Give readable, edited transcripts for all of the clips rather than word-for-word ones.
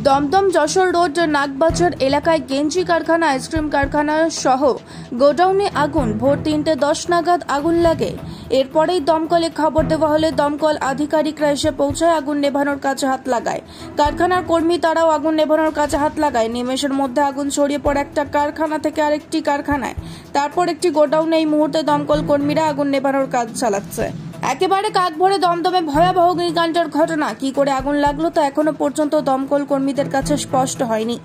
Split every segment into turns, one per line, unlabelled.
Dumdum Jessore road নাগবাজার এলাকায় গেঞ্জি কারখানা, আইসক্রিম কারখানা সহ গোডাউনে আগুন। ভোর 3:10 নাগাদ আগুন লাগে। এরপরেই দমকলে খবর দেওয়া হলে দমকল আধিকারিকরা এসে পৌঁছায়, আগুন নেভানোর কাজে হাত লাগায়। কারখানার কর্মী তারাও আগুন নেভানোর কাজে হাত লাগায়। নিমেষের মধ্যে আগুন ছড়িয়ে পড়ে একটা কারখানা থেকে আরেকটি কারখানায়, তারপর একটি গোডাউনে। এই মুহূর্তে দমকল কর্মীরা আগুন নেভানোর কাজ চালাচ্ছে। একেবারে কাক ভরে দমদমে ভয়াবহ অগ্নিকাণ্ডের ঘটনা। কি করে আগুন লাগলো তা এখনো পর্যন্ত দমকল কর্মীদের কাছে স্পষ্ট হয়নি।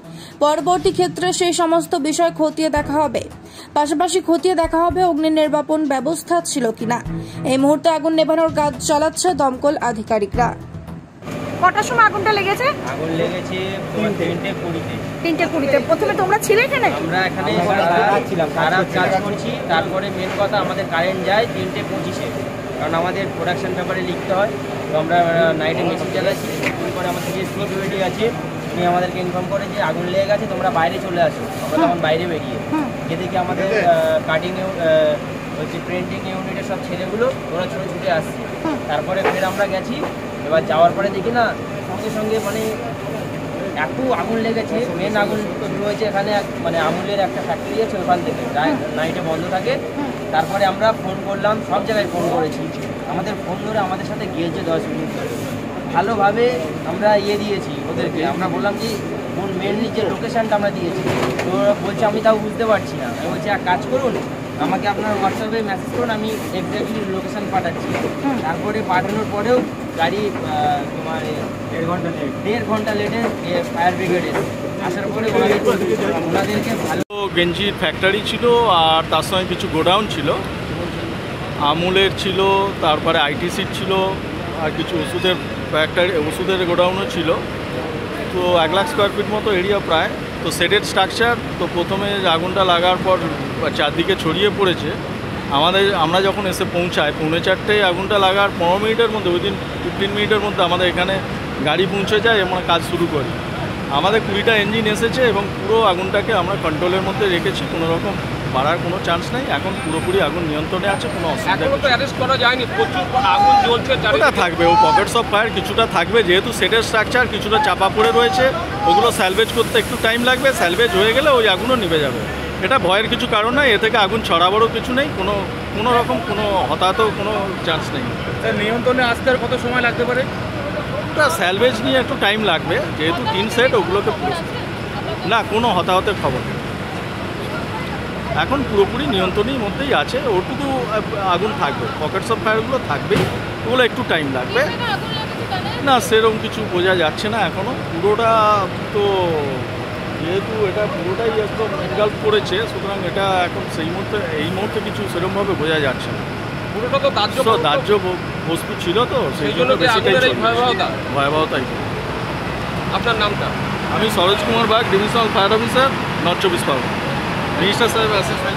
পরবর্তী ক্ষেত্রে সেই সমস্ত বিষয় খতিয়ে দেখা হবে। পাশাপাশি খতিয়ে দেখা হবে অগ্নি নির্বাপন ব্যবস্থা ছিল কিনা। এই মুহূর্তে আগুন নেভানোর কাজ চালাচ্ছে দমকল আধিকারিকরা।
কটার সময় আগুনটা লেগেছে?
আগুন লেগেছে 3:20-তে।
3:20-তে। প্রথমে তোমরা ছিলে এখানে?
আমরা এখানে ছিলাম, কাজ করছি। তারপরে মেন কথা আমাদের কারেন্ট যায় 3:25-এ, কারণ আমাদের প্রোডাকশন ব্যাপারে লিখতে হয়। তো আমরা নাইটে মেশিন চালাচ্ছি। তারপরে আমাদের যে সিকিউরিটি আছে উনি আমাদেরকে ইনফর্ম করে যে আগুন লেগে গেছে, তোমরা বাইরে চলে আসো। আমরা তখন বাইরে বেরিয়ে যেদিকে আমাদের কাটিং হচ্ছে প্রিন্টিং ইউনিটের সব ছেলেগুলো ওরা ছুটে আসছে। তারপরে ফের আমরা গেছি। এবার যাওয়ার পরে দেখি না সঙ্গে সঙ্গে মানে এত আগুন লেগেছে। মেন আগুন শুরু হয়েছে এখানে, মানে আমুলের একটা ফ্যাক্টরি আছে, ওখান থেকে নাইটে বন্ধ থাকে। তারপরে আমরা ফোন করলাম, সব জায়গায় ফোন করেছি। আমাদের ফোন ধরে আমাদের সাথে গিয়েছে 10 মিনিট ভালোভাবে আমরা দিয়েছি ওদেরকে। আমরা বললাম যে মেনলি যে লোকেশানটা আমরা দিয়েছি, তো ওরা বলছে আমি তাও বুঝতে পারছি না। আমি বলছি এক কাজ করুন, আমাকে আপনার হোয়াটসঅ্যাপে মেসেজ করুন, আমি এক্স্যাক্টলি লোকেশান পাঠাচ্ছি। তারপরে পাঠানোর পরেও গাড়ি তোমার 1.5 ঘন্টা লেটে ফায়ার ব্রিগেড আসার পরে ওনাদেরকে ভালো
গেঞ্জির ফ্যাক্টরি ছিল, আর তার সঙ্গে কিছু গোডাউন ছিল, আমুলের ছিল, তারপরে আইটিসির ছিল, আর কিছু ওষুধের ফ্যাক্টরি, ওষুধের গোডাউনও ছিল। তো 1 লাখ স্কোয়ার ফিট মতো এরিয়া প্রায়। তো শেডেড স্ট্রাকচার। তো প্রথমে আগুনটা লাগার পর চারদিকে ছড়িয়ে পড়েছে। আমরা যখন এসে পৌঁছাই 3:45 আগুনটা লাগার 15 মিনিটের মধ্যে, উইদিন 15 মিনিটের মধ্যে আমাদের এখানে গাড়ি পৌঁছে যায় এবং কাজ শুরু করি। আমাদের 20টা ইঞ্জিন এসেছে এবং পুরো আগুনটাকে আমরা কন্ট্রোলের মধ্যে রেখেছি। কোনো রকম বাড়ার কোনো চান্স নেই। এখন পুরোপুরি আগুন নিয়ন্ত্রণে আছে, কোনো অসুবিধা ওটা থাকবে। ও পকেটস অফ ফায়ার কিছুটা থাকবে, যেহেতু সেটের স্ট্রাকচার কিছুটা চাপা পড়ে রয়েছে। ওগুলো স্যালভেজ করতে একটু টাইম লাগবে। স্যালভেজ হয়ে গেলে ওই আগুনও নিভে যাবে। এটা ভয়ের কিছু কারণ নয়, এ থেকে আগুন ছড়াবারও কিছু নেই। কোনো রকম কোনো হতাহত কোনো চান্স নেই।
নিয়ন্ত্রণে আসতে আর কত সময় লাগতে পারে?
ওটা স্যালভেজ নিয়ে একটু টাইম লাগবে, যেহেতু 3 সেট, ওগুলোকে না কোনো হতাহতের খবর নেই। এখন পুরোপুরি নিয়ন্ত্রণের মধ্যেই আছে। ওটুকু আগুন থাকবে, পকেটস অফ ফায়ারগুলো থাকবেই, ওগুলো একটু টাইম লাগবে। না সেরকম কিছু বোঝা যাচ্ছে না এখনও। পুরোটা তো যেহেতু এটা পুরোটাই একদম ইনভলভ করেছে, সুতরাং এটা এখন এই মুহূর্তে কিছু সেরকমভাবে বোঝা যাচ্ছে না।
পুরোটা তো
দাহ্য বস্তু ছিল, তো সেই জন্য বেশিটাই ভয়াবহতাই।
আপনার নামটা?
আমি Saroj Kumar Bag, divisional fire officer, north 24 Pargana, minister সাহেব অ্যাসিস্ট্যান্ট।